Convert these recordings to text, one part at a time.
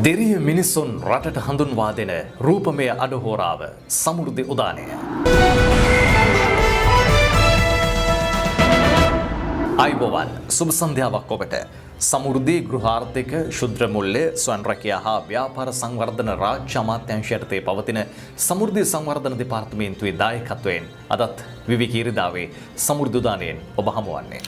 දෙරිය මිනිසුන් රටට හඳුන්වා දෙන රූපමය අඩහෝරාව සමෘද්ධි උදානය. අයිබෝවන් සුබ සන්ධ්‍යාවක් ඔබට. සමෘද්ධි ගෘහාර්ථික ශුද්‍ර මුල්‍ය ස්වයං රැකියා හා ව්‍යාපාර සංවර්ධන රාජ්‍ය අමාත්‍යාංශ යටතේ පවතින සමෘද්ධි සංවර්ධන දෙපාර්තමේන්තුවේ දායකත්වයෙන් අදත් විවිධ ඉරිදාවේ සමෘද්ධි උදානයෙන් ඔබ හමුවන්නේ.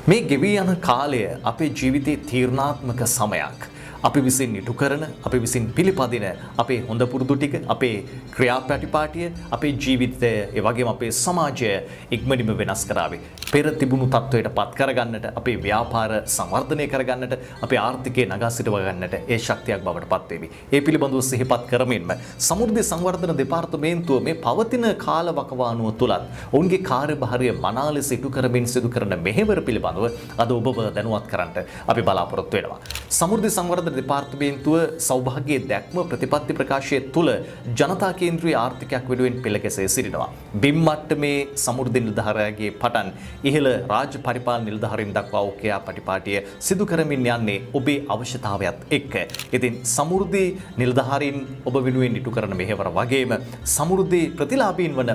මේ ගෙවී යන කාලය අපේ ජීවිතයේ තීරණාත්මක සමයක්. අපි විසින් ඉටු කරන, අපි විසින් පිළිපදින අපේ හොඳ පුරුදු ටික, අපේ ක්‍රියාපටිපාටිය, අපේ ජීවිතය, ඒ වගේම අපේ සමාජය ඉක්මනින්ම වෙනස් කරાવી. පෙර තිබුණු තත්වයට පත් කරගන්නට, අපේ ව්‍යාපාර සංවර්ධනය කරගන්නට, අපේ ආර්ථිකය නගා සිටව ගන්නට ඒ ශක්තියක් බවට පත් වෙවි. ඒ පිළිබඳව සිහිපත් කරමින්ම සමෘද්ධි සංවර්ධන දෙපාර්තමේන්තුව මේ පවතින කාලවකවානුව තුලත් ඔවුන්ගේ කාර්යභාරය මනා ලෙස ඉටු කරමින් සිදු කරන මෙහෙවර පිළිබඳව අද ඔබව දැනුවත් කරන්නට අපි බලාපොරොත්තු වෙනවා. සමෘද්ධි සංවර්ධන දෙපාර්තමේන්තුව සෞභාග්‍යයේ දැක්ම ප්‍රතිපත්ති ප්‍රකාශය තුළ ජනතා කේන්ද්‍රීය ආර්ථිකයක් වෙනුවෙන් පෙළගැසේ සිටිනවා. බිම් මට්ටමේ සමෘද්ධි නිලධාරියාගේ පටන් ඉහළ රාජ්‍ය පරිපාලන නිලධාරීන් දක්වා ඔකයා පටිපාටිය සිදු කරමින් යන්නේ ඔබේ අවශ්‍යතාවයත් එක්ක. ඉතින් සමෘද්ධි නිලධාරීන් ඔබ වෙනුවෙන් ඉටු කරන මෙහෙවර වගේම සමෘද්ධි ප්‍රතිලාභීන් වන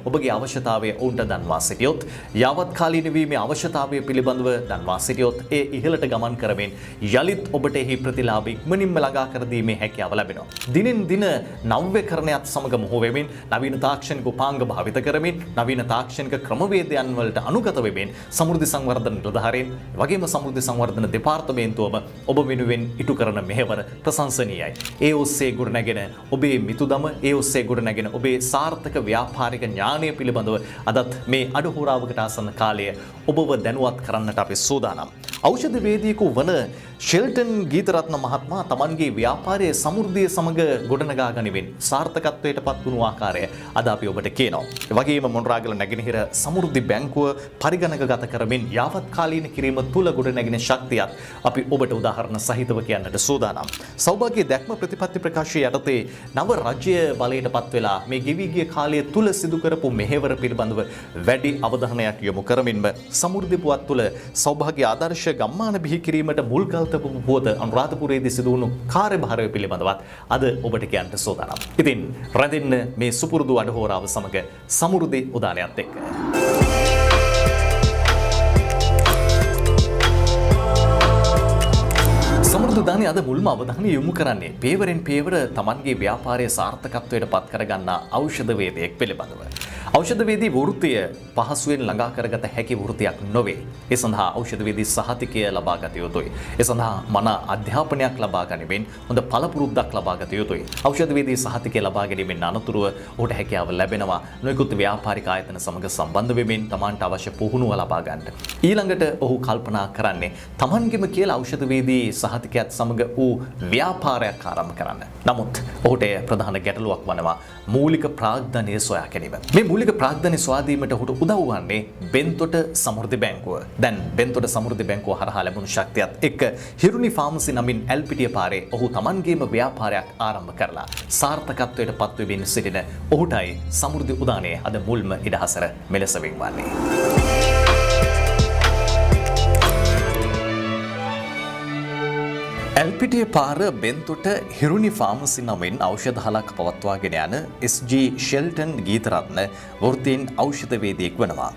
ඔබගේ අවශ්‍යතාවය ඔවුන්ට දන්වා සිටියොත්, යාවත් කාලීන වීමේ අවශ්‍යතාවය පිළිබඳව දන්වා සිටියොත් ඒ ඉහළට ගමන් කරමින් යලිත් ඔබට එහි ප්‍රතිලාභ ඉක්මනින්ම ළඟා කර දීමේ හැකියාව ලැබෙනවා. දිනෙන් දින නව්‍යකරණයත් සමග මොහු වෙමින්, නවීන තාක්ෂණික උපාංග භාවිත කරමින්, නවීන තාක්ෂණික ක්‍රමවේදයන් වලට අනුගත වෙමින් සමෘද්ධි සංවර්ධන නිලධාරීන් වගේම සමෘද්ධි සංවර්ධන දෙපාර්තමේන්තුවම ඔබ වෙනුවෙන් ඉටු කරන මෙහෙවර ප්‍රශංසනීයයි. ඒ ඔස්සේ ගොඩනැගෙන ඔබේ මිතුදම, ඒ ඔස්සේ ගොඩනැගෙන ඔබේ සාර්ථක ව්‍යාපාරික ඥානය පිළිබඳව අදත් මේ අඩහෝරාවකට ආසන්න කාලය ඔබව දැනුවත් කරන්නට අපි සූදානම්. ඖෂධ වේදිකයෙකු වන ෂෙල්ටන් ගීතරත්න මහත්මයා තමන්ගේ ව්‍යාපාරයේ සමෘද්ධිය සමග ගොඩනගා ගනිමින් සාර්ථකත්වයට පත් වුණු ආකාරය අද අපි ඔබට කියනවා. ඒ වගේම මොණරාගල නැගෙනහිර සමෘද්ධි බැංකුව පරිගණකගත කරමින් යාවත් කාලීන කිරීම තුල ගොඩනැගෙන ශක්තියත් අපි ඔබට උදාහරණ සහිතව කියන්නට සූදානම්. සෞභාග්‍ය දැක්ම ප්‍රතිපත්ති ප්‍රකාශය යටතේ නව රජ්‍ය බලයට පත් වෙලා මේ ගෙවි ගිය කාලය තුල සිදු කරපු මෙහෙවර පිළිබඳව වැඩි අවධානයක් යොමු කරමින්ම සමෘද්ධි පුවත් තුල සෞභාග්‍ය ආදර්ශ ගම්මාන බිහි කිරීමට මුල් තපු පුවත අනුරාධපුරයේදී සිදු වුණු කාර්යභාරය පිළිබඳවත් අද ඔබට කියන්න සෝදානම්. ඉතින් රැඳෙන්න මේ සුපුරුදු අඩහෝරාව සමග සමෘද්ධි උදානයත් එක්ක. සමෘද්ධි උදානයේ අද මුල්ම අවධානය යොමු කරන්නේ පේවරෙන් පේවර තමන්ගේ ව්‍යාපාරයේ සාර්ථකත්වයට පත් කරගන්නා ඖෂධ වේදයක් පිළිබඳව. ඖෂධ වේදී වෘත්තිය පහසුවෙන් ළඟා කරගත හැකි වෘත්තියක් නොවේ. ඒ සඳහා ඖෂධ වේදී සහතිකය ලබා ගත යුතුයි. ඒ සඳහා මන අධ්‍යාපනයක් ලබා ගැනීමෙන් හොඳ පළපුරුද්දක් ලබා ගත යුතුයි. ඖෂධ වේදී සහතිකය ලබා ගැනීමෙන් අනතුරුව ඔහුට හැකියාව ලැබෙනවා නොයෙකුත් ව්‍යාපාරික ආයතන සමග සම්බන්ධ වෙමින් තමන්ට අවශ්‍ය පුහුණුව ලබා ගන්නට. ඊළඟට ඔහු කල්පනා කරන්නේ තමන්ගෙම කියලා ඖෂධ වේදී සහතිකයත් සමග ඌ ව්‍යාපාරයක් ආරම්භ කරන්න. නමුත් ඔහුට ප්‍රධාන ගැටලුවක් වනවා මූලික ප්‍රාග්ධනය සොයා ගැනීම. මේ මූලික ප්‍රාග්ධනය සොයා දීමට ඔහුට උදව් වන්නේ බෙන්තොට සමෘද්ධි බැංකුව. දැන් බෙන්තොට සමෘද්ධි බැංකුව හරහා ලැබුණු ශක්තියත් එක්ක හිරුනි ෆාමසි නමින් එල්පිටිය පාරේ ඔහු තමන්ගේම ව්‍යාපාරයක් ආරම්භ කරලා සාර්ථකත්වයට පත් වෙමින් සිටින ඔහුටයි සමෘද්ධි උදානයේ අද මුල්ම ඉඩහසර මෙලෙස වෙන්වන්නේ. එල්පිටිය පාර බෙන්තොට හිරුනි ෆාමසි නමින් ඖෂධහලක් පවත්වාගෙන යන SG ෂෙල්ටන් ගීතරත්න වෘත්තීන් ඖෂධ වේදියෙක් වනවා.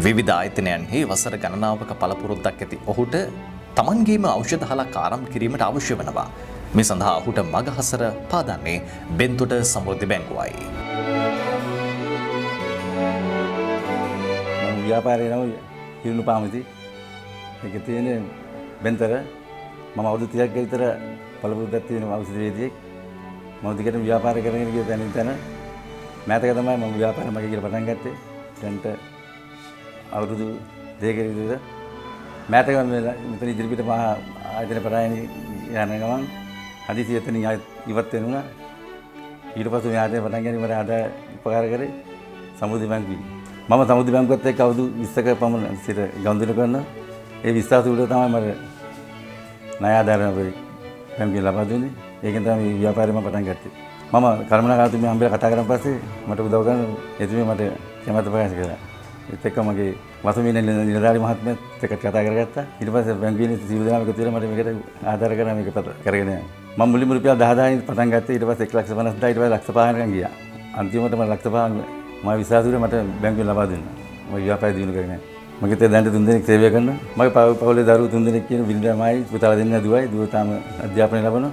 විවිධ ආයතනයන්හි වසර ගණනාවක පළපුරුද්දක් ඇති ඔහුට තමන්ගේම ඖෂධහලක් ආරම්භ කිරීමට අවශ්‍ය වෙනවා. මේ සඳහා ඔහුට මගහසර පාදන්නේ බෙන්තොට සමෘද්ධි බැංකුවයි. ව්‍යාපාරේ නම හිරුනි ෆාමසි. ඒක තියෙන්නේ බෙන්තර. මම අවුරුදු 30ක් විතර පළපුරුද්දක් තියෙන ඖෂධ වේදිකයෙක්. මම දිගටම ව්‍යාපාර කරගෙන ගිය තැන මෑතක තමයි මම ව්‍යාපාර මගේ කියලා පටන් ගත්තේ. දැන්ට අවුරුදු 2ක විතර මෑතක මෙතන ඉදිරිපිට මහා ආයතන පරායන යන ගමන් හදිසියෙ එතන ඉවත් වෙනුණා. ඊට පස්සේ මේ ආයතන පටන් ගැනීමට අද උපකාර කරේ සමෘද්ධි බැංකුවයි. මම සමෘද්ධි බැංකුවත් එක්ක අවුරුදු 20ක පමණ සිට ගනුදෙනු කරනවා. ඒ විශ්වාසය උඩ තමයි මම ණය ආධාරණ බැංකුවෙන් ලබා දුන්නේ. ඒකෙන් තමයි ව්‍යාපාරෙම පටන් ගත්තේ. මම කර්මනාකාරතුමිය හම්බෙලා කතා කරන් පස්සේ මට උදව් කරන එතුමිය මට කැමැත්ත ප්‍රකාශ කළා. ඒත් එක්ක මගේ වතුමිනේ නිලධාරි මහත්මයාත් එක්ක කතා කරගත්තා. ඊට පස්සේ බැංකුවේ සියලු දෙනාම එකතු වෙලා මට මේකට ආධාර කරලා මේක කරගෙන යනවා. මම මුලින්ම රුපියල් 10000 පටන් ගත්තා. ඊට පස්සේ 1,50,000 ඊට පස්සේ 1,05,000 නිකන් ගියා. අන්තිමට මම 1,05,000 මම විශ්වාසුනේ මට බැංකුවෙන් ලබා දුන්නා. මම ව්‍යාපාරය දිනු කරගෙන. මගේ තේ දැනට 3 දෙනෙක් සේවය කරනවා. මගේ පවුලේ දරුවෝ 3 දෙනෙක් කියන බිරිඳමයි පුතාලා දෙන්න දුවයි. දුව තාම අධ්‍යාපනය ලබනවා.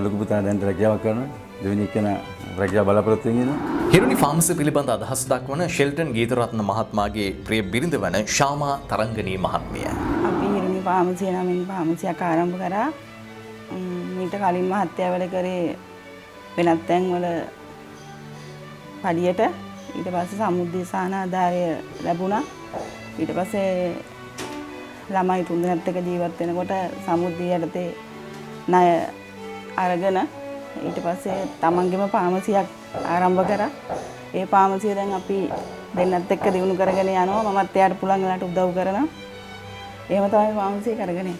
ලොකු පුතා දැන් රැකියාවක් කරනවා. දෙවෙනි එක්කෙනා රැකියාව බලාපොරොත්තු වෙනවා. හිරුනි ෆාමසි පිළිබඳ අදහස් දක්වන ෂෙල්ටන් ගීතරත්න මහත්මයාගේ ප්‍රිය බිරිඳ වන ශාමා තරංගනී මහත්මිය. අපි හිරුනි ෆාමසිය නමින් ෆාමසියක් ආරම්භ කරා. මීට කලින් මහත්තයා වැඩ කරේ වෙනත් තැන්වල පඩියට. ඊට පස්සේ සමුද්දී සානාධාරය ලැබුණා. ඊට පස්සේ ළමයි 3 දෙනෙක් එක්ක ජීවත් වෙනකොට සමුද්දී යටතේ ණය අරගෙන ඊට පස්සේ තමන්ගේම ෆාමසියක් ආරම්භ කරා. ඒ ෆාමසිය දැන් අපි දෙන්නත් එක්ක දිනු කරගෙන යනවා. මමත් එයාට පුළුවන් වෙලාවට උදව් කරනවා. එහෙම තමයි ෆාමසිය කරගෙන යන්නේ.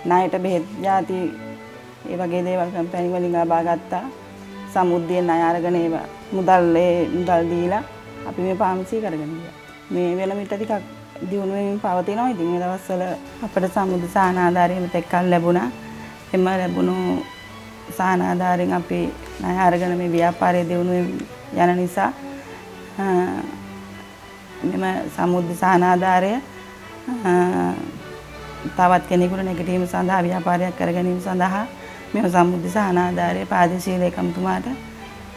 ණයට බෙහෙත් ಜಾති ඒ වගේ දේවල් කම්පැනි වලින් ලබා ගත්තා. සමුද්දියේ ණය අරගෙන ඒවා මුදල් දීලා අපි මේ ෆාමසිය කරගෙන ගියා. මේ වෙන මිට ටිකක් දිනු වෙමින් පවතිනවා. ඉතින් මේ දවස්වල අපිට සමුද්ද සානාධාරය මෙතෙක් කල් ලැබුණා. එම ලැබුණු සානාධාරයෙන් අපි ණය අරගෙන මේ ව්‍යාපාරය දියුණු යන නිසා මෙම සමුද්ද සානාධාරය තවත් කෙනෙකුට නැගිටීම සඳහා ව්‍යාපාරයක් කර ගැනීම සඳහා මෙම සමුද්ද සානාධාරය ප්‍රාදේශීය ලේකම්තුමාට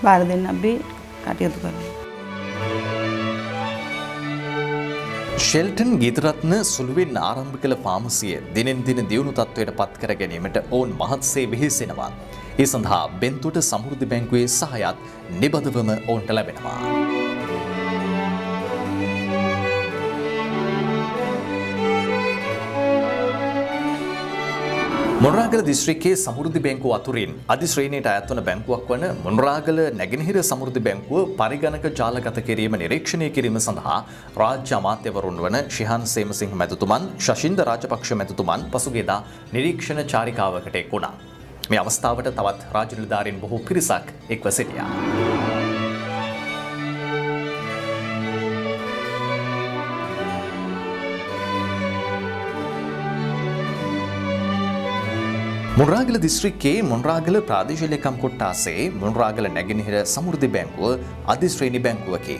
බාර දෙන්න අපි කටයුතු කරනවා. ෂෙල්ටන් ගීතරත්න සුළුවෙන් ආරම්භ කළ ෆාමසිය දිනෙන් දින දියුණු තත්ත්වයට පත් කර ගැනීමට ඔවුන් මහත්සේ වෙහෙසෙනවා. ඒ සඳහා බෙන්තොට සමෘද්ධි බැංකුවේ සහයත් නිබඳවම ඔවුන්ට ලැබෙනවා. මොනරාගල දිස්ත්‍රික්කයේ සමෘද්ධි බැංකුව අතුරින් අධිශ්‍රේණියට අයත් වන බැංකුවක් වන මොනරාගල නැගෙනහිර සමෘද්ධි බැංකුව පරිගණක ජාලගත කිරීම නිරීක්ෂණය කිරීම සඳහා රාජ්‍ය අමාත්‍යවරුන් වන ශිහාන් සේමසිංහ මැතිතුමන්, ශෂින්ද රාජපක්ෂ මැතිතුමන් පසුගියදා නිරීක්ෂණ චාරිකාවකට එක් වුණා. මේ අවස්ථාවට තවත් රාජ්‍ය නිලධාරීන් බොහෝ පිරිසක් එක්ව සිටියා. මොනරාගල දිස්ත්‍රික්කයේ මොනරාගල ප්‍රාදේශීය ලේකම් කොට්ටාසේ මොනරාගල නැගෙනහිර සමෘද්ධි බැංකුව අධිශ්‍රේණි බැංකුවකි.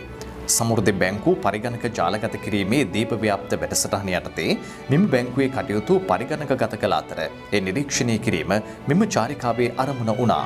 සමෘද්ධි බැංකුව පරිගණක ජාලගත කිරීමේ දීප ව්‍යාප්ත වැඩසටහන යටතේ මෙම බැංකුවේ කටයුතු පරිගණකගත කළ අතර ඒ නිරීක්ෂණය කිරීම මෙම චාරිකාවේ ආරම්භ වුණා.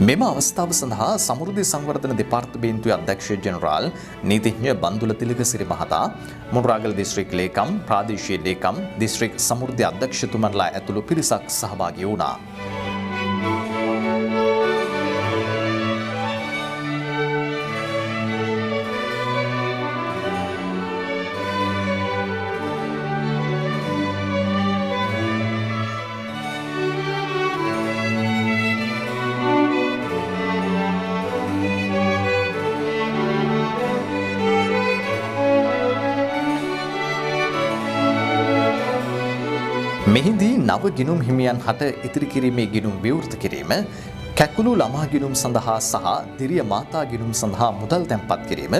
මෙම අවස්ථාව සඳහා සමෘද්ධි සංවර්ධන දෙපාර්තමේන්තුවේ අධ්‍යක්ෂ ජෙනරාල් නීතිඥ බන්දුල තිලකසිරි මහතා, මොනරාගල දිස්ත්‍රික් ලේකම්, ප්‍රාදේශීය ලේකම්, දිස්ත්‍රික් සමෘද්ධි අධ්‍යක්ෂතුමන්ලා ඇතුළු පිරිසක් සහභාගී වුණා. මෙහිදී නව ගිනුම් හිමියන් හට ඉතිරි කිරීමේ ගිනුම් විවෘත කිරීම, කැකුළු ළමා ගිනුම් සඳහා සහ දිරිය මාතා ගිනුම් සඳහා මුදල් තැන්පත් කිරීම,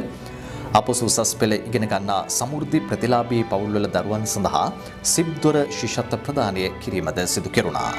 අපොස උසස් පෙළ ඉගෙන ගන්නා සමෘද්ධි ප්‍රතිලාභී පවුල්වල දරුවන් සඳහා සිබ්දොර ශිෂ්‍යත්ව ප්‍රදානය කිරීමද සිදු කෙරුණා.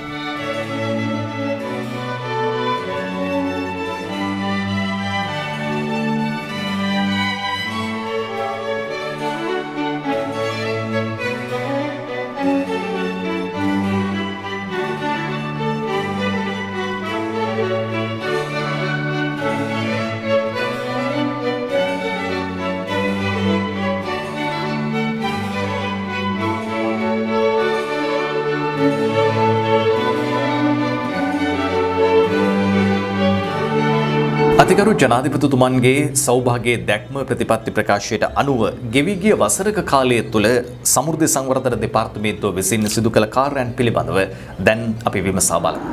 අතිගරු ජනාධිපතිතුමන්ගේ සෞභාගයේ දැක්ම ප්‍රතිපත්ති ප්‍රකාශයට අනුව ගෙවී ගිය වසරක කාලය තුළ සමෘද්ධි සංවර්ධන දෙපාර්තමේන්තුව විසින් සිදු කළ කාර්යයන් පිළිබඳව දැන් අපි විමසා බලමු.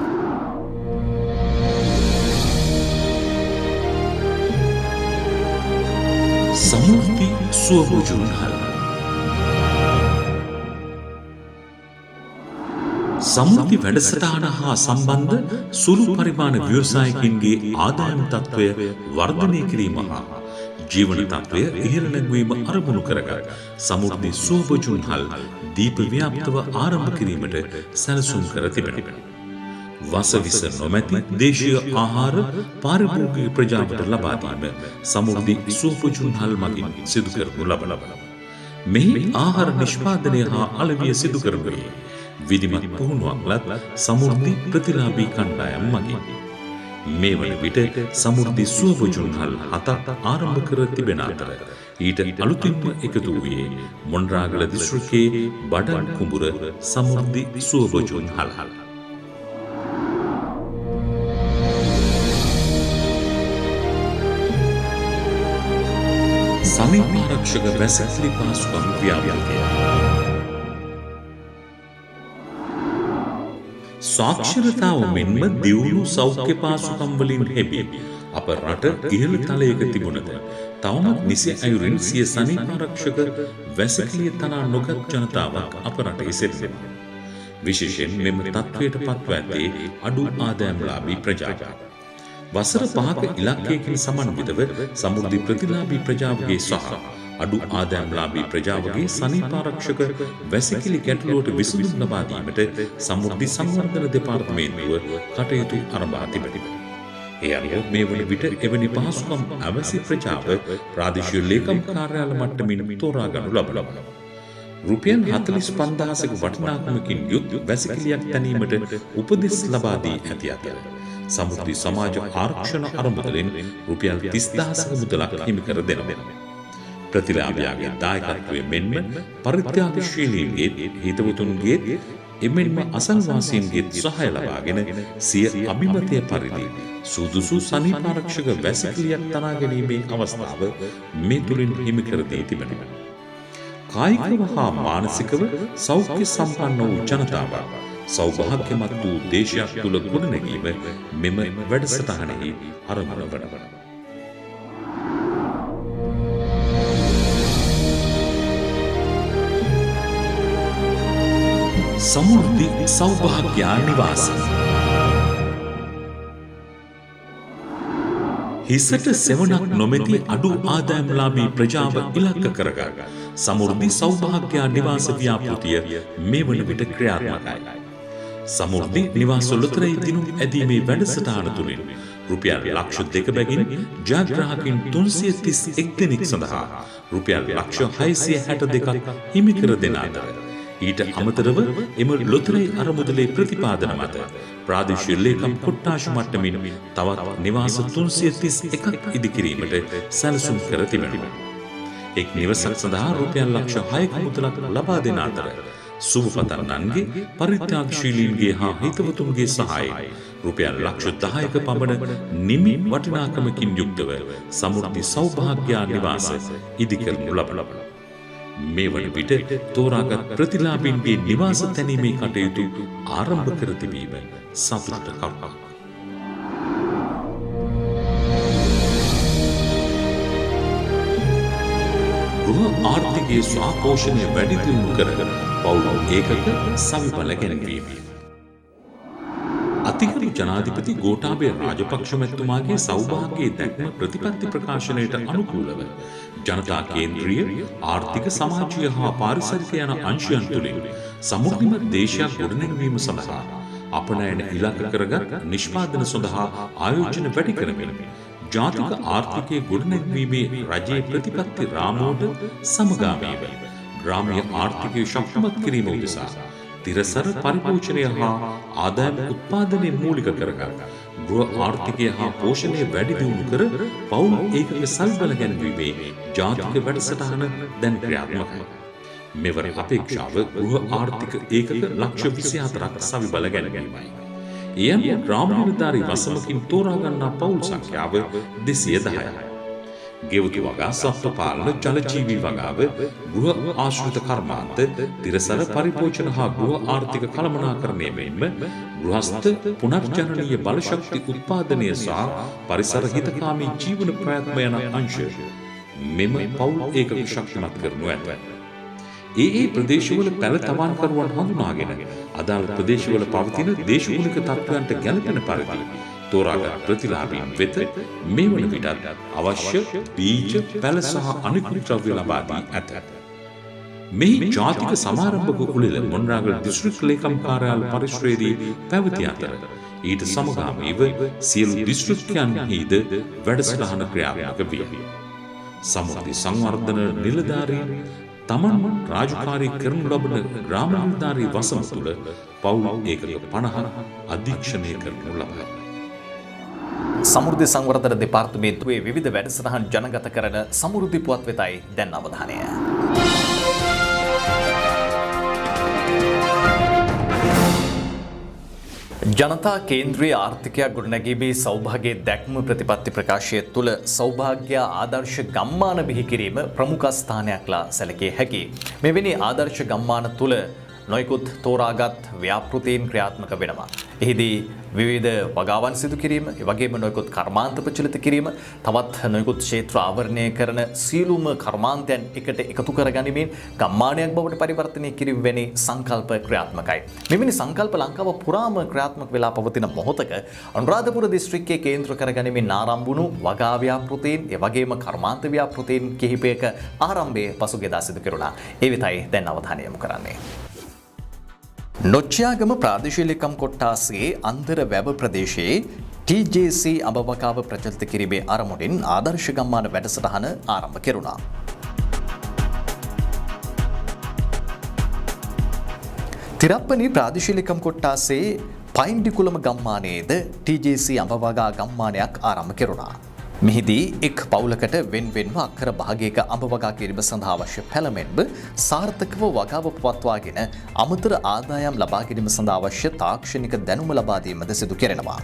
සමෘද්ධි සුවභෝජනහල් සමෘද්ධි වැඩසටහන හා සම්බන්ධ සුළු පරිමාණ ව්‍යවසායකින්ගේ ආදායම් තත්ත්වය වර්ධනය කිරීම හා ජීවන තත්ත්වය ඉහළ නැංවීම අරමුණු කරගත් සමෘද්ධි සුවභෝජනහල් දීප ව්‍යාප්තව ආරම්භ කිරීමට සැලසුම් කර තිබෙනවා. වසවිස නොමැති දේශීය ආහාර පාරිභෝගික ප්‍රජාවට ලබා දීම සමෘද්ධි සුවභෝජනහල් මගින් සිදු කරනු ලබනවා. මෙහි ආහාර නිෂ්පාදනය හා අලෙවිය සිදු කරනුයේ විධිමත් පුහුණුවක් ලත් සමෘද්ධි ප්‍රතිලාභී කණ්ඩායම් මගින්. මේ වන විට සමෘද්ධි සුවභෝජනහල් 7ක් ආරම්භ කර තිබෙන අතර ඊට අලුතින්ම එකතු වූයේ මොණරාගල දිස්ත්‍රික්කයේ බඩන් කුඹුර සමෘද්ධි සුවභෝජනහල්. සමීපාරක්ෂක වැසිකිලි පහසුකම් ව්‍යාපෘතිය. සාක්ෂරතාව මෙන්ම දියුණු සෞඛ්‍ය පහසුකම් වලින් හෙබි අප රට ඉහළ තලයක තිබුණද තවමත් නිසි අයුරින් සිය සමීපාරක්ෂක වැසිකිළිය තනා නොගත් ජනතාවක් අප රටේ සිටිනවා. විශේෂයෙන් මෙම තත්ත්වයට පත්ව ඇත්තේ අඩු ආදායම්ලාභී ප්‍රජාව. වසර 5ක ඉලක්කයකින් සමන්විතව සමෘද්ධි ප්‍රතිලාභී ප්‍රජාවගේ සහ අඩු ආදායම්ලාභී ප්‍රජාවගේ සනීපාරක්ෂක වැසිකිලි ගැටලුවට විසඳුම් ලබා දීමට සමෘද්ධි සංවර්ධන දෙපාර්තමේන්තුව කටයුතු ආරම්භ තිබෙනවා. ඒ අනුව මේ වන විට එවැනි පහසුකම් අවශ්‍ය ප්‍රජාව ප්‍රාදේශීය ලේකම් කාර්යාල මට්ටමින් තෝරා ගනු ලබනවා. රුපියල් 45000ක වටිනාකමකින් යුත් වැසිකිලියක් තැනීමට උපදෙස් ලබා දී ඇති අතර සමෘද්ධි සමාජ ආරක්ෂණ අරමුදලෙන් රුපියල් 30000ක මුදලක් හිමි කර දෙනවා. ප්‍රතිලාභයාගේ දායකත්වය මෙන්ම පරිත්‍යාගශීලීන්ගේ හිතවතුන්ගේ එමෙන්ම අසල්වාසීන්ගේ සහාය ලබාගෙන සිය අභිමතය පරිදි සුදුසු සනීපාරක්ෂක වැසිකිළියක් තනා ගැනීමේ අවස්ථාව මේ තුලින් හිමි කර දී තිබෙනවා. කායිකව හා මානසිකව සෞඛ්‍ය සම්පන්න වූ ජනතාව සෞභාග්‍යමත් වූ දේශයක් තුළ ගොඩනැගීම මෙම වැඩසටහනෙහි අරමුණ වනවා. සමෘද්ධි සෞභාග්‍ය නිවාස හිසට සෙවණක් නොමැති අඩු ආදායම්ලාභී ප්‍රජාව ඉලක්ක කරගත් සමෘද්ධි සෞභාග්‍ය නිවාස ව්‍යාපෘතිය මේ වන විට ක්‍රියාත්මකයි. සමෘද්ධි නිවාස ලොතරැයි දිනුම් ඇදීමේ වැඩසටහන තුළින් රුපියල් ලක්ෂ 2 බැගින් ජයග්‍රාහකින් 331 දෙනෙක් සඳහා රුපියල් ලක්ෂ 662ක් හිමි කර දෙන අතර ඊට අමතරව එම ලොතරැයි අරමුදලේ ප්‍රතිපාදන මත ප්‍රාදේශීය ලේකම් කොට්ටාශ මට්ටමින් තවත් නිවාස 331ක් ඉදිකිරීමට සැලසුම් කර තිබෙනවා. එක් නිවසක් සඳහා රුපියල් ලක්ෂ 6ක මුදලක් ලබා දෙන අතර සුබපතන්නන්ගේ පරිත්‍යාගශීලීන්ගේ හා හිතවතුන්ගේ සහායයෙන් රුපියල් ලක්ෂ 10ක පමණ නිමි වටිනාකමකින් යුක්තව සමෘද්ධි සෞභාග්‍ය නිවාස ඉදිකරනු ලබනවා. මේ වන විට තෝරාගත් ප්‍රතිලාභීන්ගේ නිවාස තැනීමේ කටයුතු ආරම්භ කර තිබීම සතුටට කරුණක්. ගෘහ ආර්ථිකයේ ස්වාපෝෂණය වැඩි දියුණු කර පවුල් ඒකක සවිඵල ගැනීම. අතිගරු ජනාධිපති ගෝඨාභය රාජපක්ෂ මැතිතුමාගේ සෞභාග්‍යයේ දැක්ම ප්‍රතිපත්ති ප්‍රකාශනයට අනුකූලව ජනතා කේන්ද්‍රීය ආර්ථික සමාජීය හා පාරිසරික යන අංශයන් තුළින් සමෘද්ධිමත් දේශයක් ගොඩනැගීම සඳහා අපනයන ඉලක්ක කරගත් නිෂ්පාදන සඳහා ආයෝජන වැඩි කරමින් ජාතික ආර්ථිකයේ ගොඩනැගීමේ රජයේ ප්‍රතිපත්ති රාමුවට සමගාමීව ග්‍රාමීය ආර්ථිකය ශක්තිමත් කිරීම උදෙසා තිරසර පරිපෝෂණය හා ආදායම උත්පාදනය මූලික කරගත් ගෘහ ආර්ථිකය හා පෝෂණය වැඩි දියුණු කර පවුල් ඒකක සල්බල ගැන්වීමේ ජාතික වැඩසටහන දැන් ක්‍රියාත්මකයි. මෙවර අපේක්ෂාව ගෘහ ආර්ථික ඒකක ලක්ෂ 24ක් සවිබල ගැනීමයි. ඒ අනුව ග්‍රාම නිලධාරී වසමකින් තෝරා ගන්නා පවුල් සංඛ්‍යාව 210යි. ගෙවතු වගා සත්ත්වපාලන ජලජීවී වගාව ගෘහ ආශ්‍රිත කර්මාන්ත තිරසර පරිපෝෂණ හා ගෘහ ආර්ථික කළමනාකරණය මෙන්ම ගෘහස්ත පුනර්ජනනීය බලශක්ති උත්පාදනය සහ පරිසර හිතකාමී ජීවන ප්‍රයත්න යන අංශ මෙම පවුල් ඒකක ශක්තිමත් කරනු ඇත. ඒ ප්‍රදේශවල පැල තවාන්කරුවන් හඳුනාගෙන අදාළ ප්‍රදේශවල පවතින දේශගුණික තත්ත්වයන්ට ගැලපෙන පරිදි තෝරාගත් ප්‍රතිලාභීන් වෙත මේ වන විටත් අවශ්‍ය බීජ පැල සහ අනිකුත් ද්‍රව්‍ය ලබා දී ඇත. මෙහි ජාතික සමාරම්භක උළෙල මොණරාගල දිස්ත්‍රික් ලේකම් කාර්යාල පරිශ්‍රයේදී පැවති අතර ඊට සමගාමීව සියලු දිස්ත්‍රික්කයන්හිද වැඩසටහන ක්‍රියාත්මක විය. සමෘද්ධි සංවර්ධන නිලධාරීන් තමන් රාජකාරී කරනු ලබන ග්‍රාම නිලධාරී වසම තුළ පවුල් ඒකක 50 අධීක්ෂණය කරනු ලබයි. සමෘද්ධි සංවර්ධන දෙපාර්තමේන්තුවේ විවිධ වැඩසටහන් ජනගත කරන සමෘද්ධි පුවත් වෙතයි දැන් අවධානය. ජනතා කේන්ද්‍රීය ආර්ථිකයක් ගොඩනැගීමේ සෞභාග්‍ය දැක්ම ප්‍රතිපත්ති ප්‍රකාශය තුළ සෞභාග්‍ය ආදර්ශ ගම්මාන බිහි කිරීම ප්‍රමුඛ ස්ථානයක්ලා සැලකිය හැකි. මෙවැනි ආදර්ශ ගම්මාන තුළ නොයෙකුත් තෝරාගත් ව්‍යාපෘතීන් ක්‍රියාත්මක වෙනවා. එහිදී විවිධ වගාවන් සිදු කිරීම, ඒ වගේම නොයෙකුත් කර්මාන්ත ප්‍රචලිත කිරීම, තවත් නොයෙකුත් ක්ෂේත්‍ර ආවරණය කරන සියලුම කර්මාන්තයන් එකට එකතු කරගනිමින් ගම්මානයක් බවට පරිවර්තනය කිරීම වැනි සංකල්ප ක්‍රියාත්මකයි. මෙවැනි සංකල්ප ලංකාව පුරාම ක්‍රියාත්මක වෙලා පවතින මොහොතක අනුරාධපුර දිස්ත්‍රික්කයේ කේන්ද්‍ර කරගනිමින් ආරම්භ වුණු වගා ව්‍යාපෘතීන්, ඒ වගේම කර්මාන්ත ව්‍යාපෘතීන් කිහිපයක ආරම්භය පසුගියදා සිදු කෙරුණා. ඒ වෙතයි දැන් අවධානය යොමු කරන්නේ. නොච්චයාගම ප්‍රාදේශීය ලේකම් කොට්ටාසේ අන්තර වැව ප්‍රදේශයේ TJC අඹවගාව ප්‍රචලිත කිරීමේ අරමුණින් ආදර්ශ ගම්මාන වැඩසටහන ආරම්භ කෙරුණා. තිරප්පනි ප්‍රාදේශීය ලේකම් කොට්ටාසේ පයින්ඩිකුලම ගම්මානයේද TJC අඹවගා ගම්මානයක් ආරම්භ කෙරුණා. මෙහිදී එක් පවුලකට වෙන්වෙන්ව අක්කර භාගයක අඹ වගා කිරීම සඳහා අවශ්‍ය පැළමෙන්ම සාර්ථකව වගාව පවත්වාගෙන අමතර ආදායම් ලබා ගැනීම සඳහා අවශ්‍ය තාක්ෂණික දැනුම ලබා දීමද සිදු කෙරෙනවා.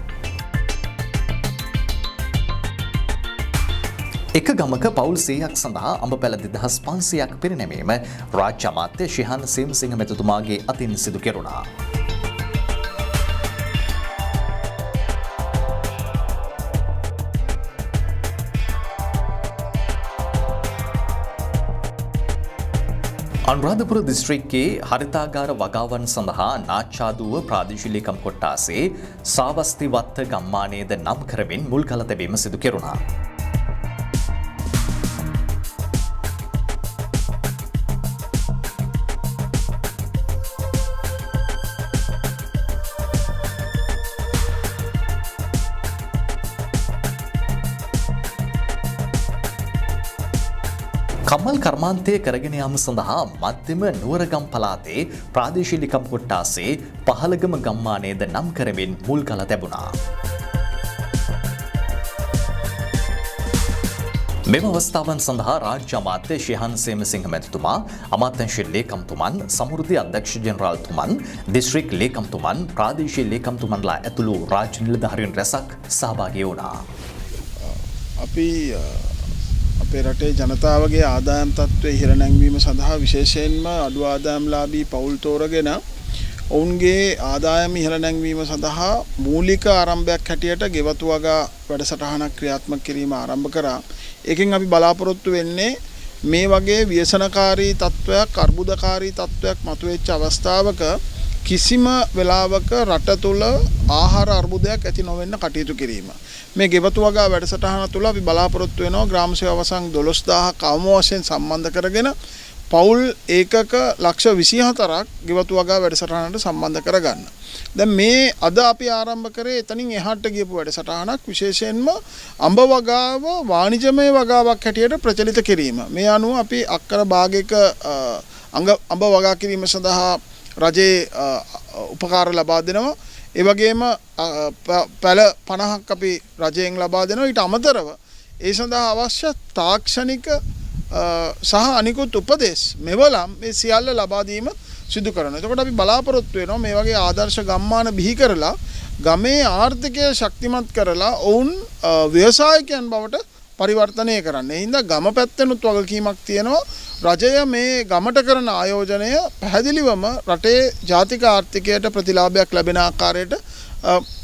එක ගමක පවුල් 100ක් සඳහා අඹ පැළ 2500ක් පිරිනැමීම රාජ්‍ය අමාත්‍ය ශිහාන් සේමසිංහ මැතිතුමාගේ අතින් සිදු කෙරුණා. අනුරාධපුර දිස්ත්‍රික්කයේ හරිතාගාර වගාවන් සඳහා නාච්චාදුව ප්‍රාදේශීය ලේකම් කොට්ටාසේ සාවස්තිවත්ත ගම්මානයේද නම් කරමින් මුල් කළ තැබීම සිදු කෙරුණා. කම්මල් කර්මාන්තය කරගෙන යාම සඳහා මධ්‍යම නුවරගම් පළාතේ ප්‍රාදේශීය ලේකම් කොට්ටාසේ පහළගම ගම්මානයේද නම් කරමින් මුල් කළ තැබුණා. මෙම අවස්ථාවන් සඳහා රාජ්‍ය අමාත්‍ය ශිහාන් සේමසිංහ මැතිතුමා, අමාත්‍යංශ ලේකම්තුමන්, සමෘද්ධි අධ්‍යක්ෂ ජෙනරාල්තුමන්, දිස්ත්‍රික් ලේකම්තුමන්, ප්‍රාදේශීය ලේකම්තුමන්ලා ඇතුළු රාජ්‍ය නිලධාරීන් රැසක් සහභාගී වුණා. අපි අපේ රටේ ජනතාවගේ ආදායම් තත්ත්වය ඉහළ නැංවීම සඳහා විශේෂයෙන්ම අඩු ආදායම්ලාභී පවුල් තෝරගෙන ඔවුන්ගේ ආදායම ඉහළ නැංවීම සඳහා මූලික ආරම්භයක් හැටියට ගෙවතු වගා වැඩසටහනක් ක්‍රියාත්මක කිරීම ආරම්භ කරා. ඒකෙන් අපි බලාපොරොත්තු වෙන්නේ මේ වගේ ව්‍යසනකාරී තත්ත්වයක්, අර්බුදකාරී තත්ත්වයක් මතුවෙච්ච අවස්ථාවක කිසිම වෙලාවක රට තුළ ආහාර අර්බුදයක් ඇති නොවෙන්න කටයුතු කිරීම. මේ ගෙවතු වගා වැඩසටහන තුළ අපි බලාපොරොත්තු වෙනවා ග්‍රාම සේවා වසං 12000ක් අවම වශයෙන් සම්බන්ධ කරගෙන පවුල් ඒකක ලක්ෂ 24ක් ගෙවතු වගා වැඩසටහනට සම්බන්ධ කරගන්න. දැන් මේ අද අපි ආරම්භ කරේ එතනින් එහාට ගියපු වැඩසටහනක් විශේෂයෙන්ම අඹ වගාව වාණිජමය වගාවක් හැටියට ප්‍රචලිත කිරීම. මේ අනුව අපි අක්කර භාගයක අඹ වගා කිරීම සඳහා රජයේ උපකාර ලබා දෙනවා. ඒ වගේම පැල 50ක් අපි රජයෙන් ලබා දෙනවා. ඊට අමතරව ඒ සඳහා අවශ්‍ය තාක්ෂණික සහ අනිකුත් උපදෙස් මෙවලම් මේ සියල්ල ලබා දීම සිදු කරනවා. එතකොට අපි බලාපොරොත්තු වෙනවා මේ වගේ ආදර්ශ ගම්මාන බිහි කරලා ගමේ ආර්ථිකය ශක්තිමත් කරලා ඔවුන් ව්‍යවසායකයන් බවට පරිවර්තනය කරන්න. ඒ හින්දා ගම පැත්තෙනුත් වගකීමක් තියෙනවා. රජය මේ ගමට කරන ආයෝජනය පැහැදිලිවම රටේ ජාතික ආර්ථිකයට ප්‍රතිලාභයක් ලැබෙන ආකාරයට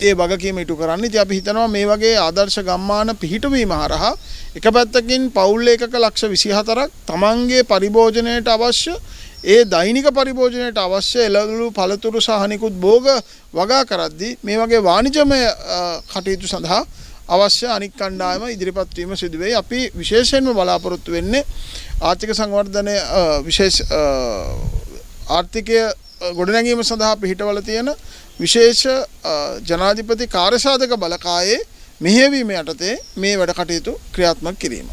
ඒ වගකීම ඉටු කරන්න. ඉතින් අපි හිතනවා මේ වගේ ආදර්ශ ගම්මාන පිහිටුවීම හරහා එක පැත්තකින් පවුල් ඒකක ලක්ෂ 24ක් තමන්ගේ පරිභෝජනයට අවශ්‍ය ඒ දෛනික පරිභෝජනයට අවශ්‍ය එළවලු පළතුරු සහ අනිකුත් භෝග වගා කරද්දී මේ වගේ වාණිජමය කටයුතු සඳහා අවශ්‍ය අනික් කණ්ඩායම ඉදිරිපත් වීම සිදු වෙයි. අපි විශේෂයෙන්ම බලාපොරොත්තු වෙන්නේ ආර්ථික සංවර්ධනය විශේෂ ආර්ථිකය ගොඩනැගීම සඳහා පිහිටවල තියෙන විශේෂ ජනාධිපති කාර්යසාධක බලකායේ මෙහෙයවීම යටතේ මේ වැඩ කටයුතු ක්‍රියාත්මක කිරීම.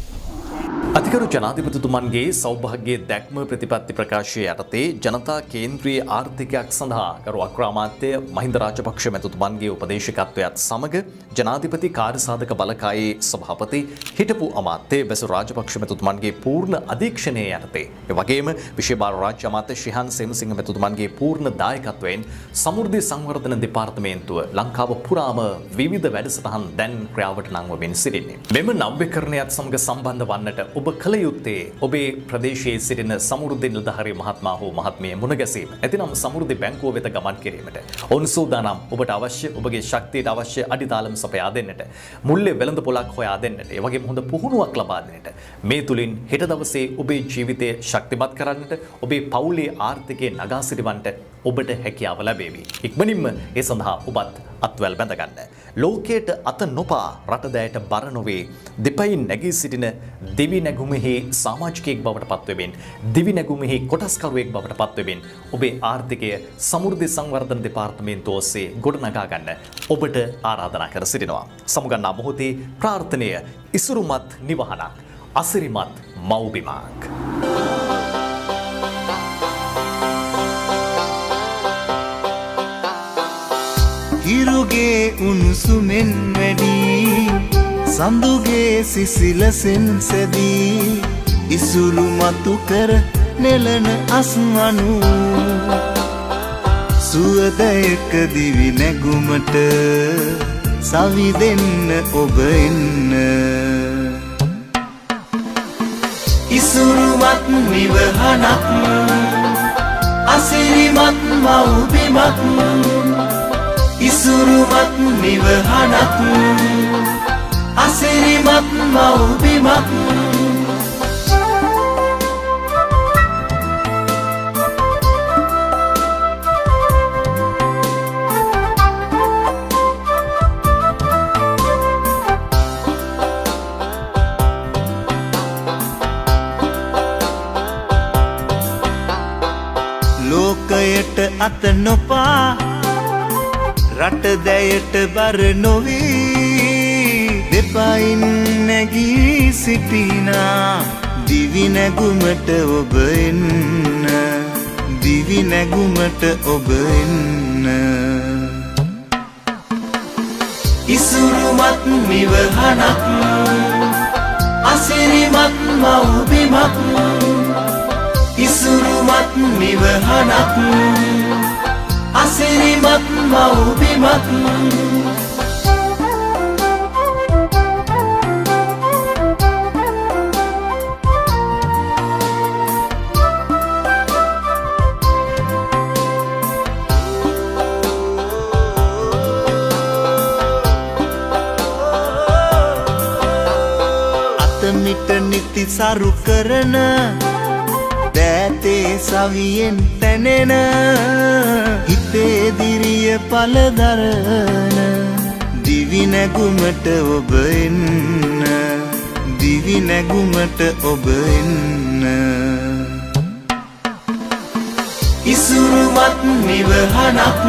අතිකරු ජනාධිපතිතුමන්ගේ සෞභාග්‍ය දැක්ම ප්‍රතිපත්ති ප්‍රකාශය යටතේ ජනතා කේන්ද්‍රීය ආර්ථිකයක් සඳහා ගරු අග්‍රාමාත්‍ය මහින්ද රාජපක්ෂ මැතිතුමන්ගේ උපදේශකත්වයත් සමග ජනාධිපති කාර්යසාධක බලකායේ සභාපති හිටපු අමාත්‍ය බැසු රාජපක්ෂ මැතිතුමන්ගේ පූර්ණ අධීක්ෂණය යටතේ එවැගේම විශේෂ භාර රාජ්‍ය අමාත්‍ය ශිහාන් සේමසිංහ මැතිතුමන්ගේ පූර්ණ දායකත්වයෙන් සමෘද්ධි සංවර්ධන දෙපාර්තමේන්තුව ලංකාව පුරාම විවිධ වැඩසටහන් දැන් ක්‍රියාවට නංවමින් සිටින්නේ. මෙම නව්‍යකරණයත් සමග සම්බන්ධ වන්නට ඔබ කළ යුත්තේ ඔබේ ප්‍රදේශයේ සිටින සමෘද්ධි නිලධාරී මහත්මයා හෝ මහත්මිය මුණ ගැසීම. එතිනම් සමෘද්ධි බැංකුව වෙත ගමන් කිරීමට ඔවුන් සූදානම් ඔබට අවශ්‍ය ඔබගේ ශක්තියට අවශ්‍ය අඩිතාලම් සපයා දෙන්නට, මුල්ලේ වෙළඳ පොලක් හොයා දෙන්නට, ඒ වගේම හොඳ පුහුණුවක් ලබා දෙන්නට. මේ තුලින් හෙට දවසේ ඔබේ ජීවිතය ශක්තිමත් කරන්නට, ඔබේ පවුලේ ආර්ථිකය නගා සිටවන්නට ඔබට හැකියාව ලැබේවි. ඉක්මනින්ම ඒ සඳහා ඔබත් අත්වැල් බැඳ ගන්න. ලෝකයට අත නොපා රටදෑයට බර නොවේ දෙපයින් නැගී සිටින දිවි නැගුමෙහි සමාජිකයෙක් බවට පත්වෙමින්, දිවි නැගුමෙහි කොටස්කරුවෙක් බවට පත්වෙමින් ඔබේ ආර්ථිකය සමෘද්ධි සංවර්ධන දෙපාර්තමේන්තුව ඔස්සේ ගොඩනගා ගන්න ඔබට ආරාධනා කර සිටිනවා. සමුගන්නා මොහොතේ ප්‍රාර්ථනය ඉසුරුමත් නිවහනක්, අසිරිමත් මව්බිමක්. හිරුගේ උණුසුමෙන් වැඩි සඳුගේ සිසිලසෙන් සැදී ඉසුරු මතු කර නෙලන අස්මනු සුවදයක දිවි නැගුමට සවි දෙන්න ඔබ එන්න. ඉසුරුමත් නිවහනක් අසිරිමත් මව්බිමක් ඉසුරුමත් නිවහනක් අසිරිමත් මව්බිමක්. ලෝකයට අත නොපා රට දැයට බර නොවී දෙපයින් නැගී සිටිනා දිවි නැගුමට ඔබ එන්න, දිවි නැගුමට ඔබ එන්න. ඉසුරුමත් නිවහනක් අසිරිමත් මව්බිමක් ඉසුරුමත් නිවහනක් අසිරිමත් මව්බිමක්. අතමිට නිති සරු කරන දෑතේ සවියෙන් තැනෙන හිතේ දිරිය පලදරන දිවි නැගුමට ඔබ එන්න, දිවි නැගුමට ඔබ එන්න. ඉසුරුමත් නිවහනක්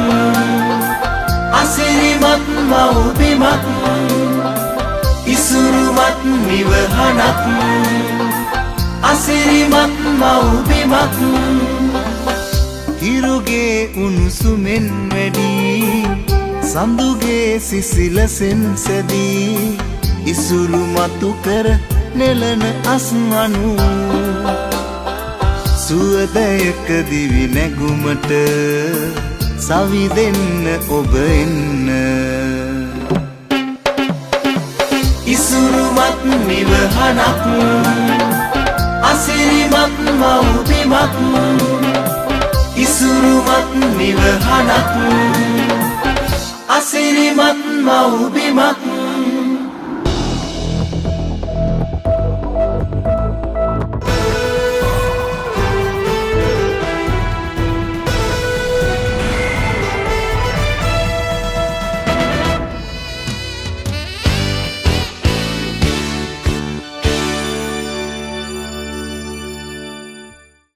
අසිරිමත් මව්බිමක් ඉසුරුමත් නිවහනක් අසිරිමත් මව්බිමක්. හිරුගේ උණුසුමෙන් වැඩි සඳුගේ සිසිලසෙන් සැදී ඉසුරු මතු කර නෙලන අස්මනු සුවදයක දිවි නැගුමට සවි දෙන්න ඔබ එන්න ඉසුරුමත් නිවහනක් අසිරිමත් මව්බිමක් ඉසුරුමත් නිවහනක් අසිරිමත් මව්බිමක්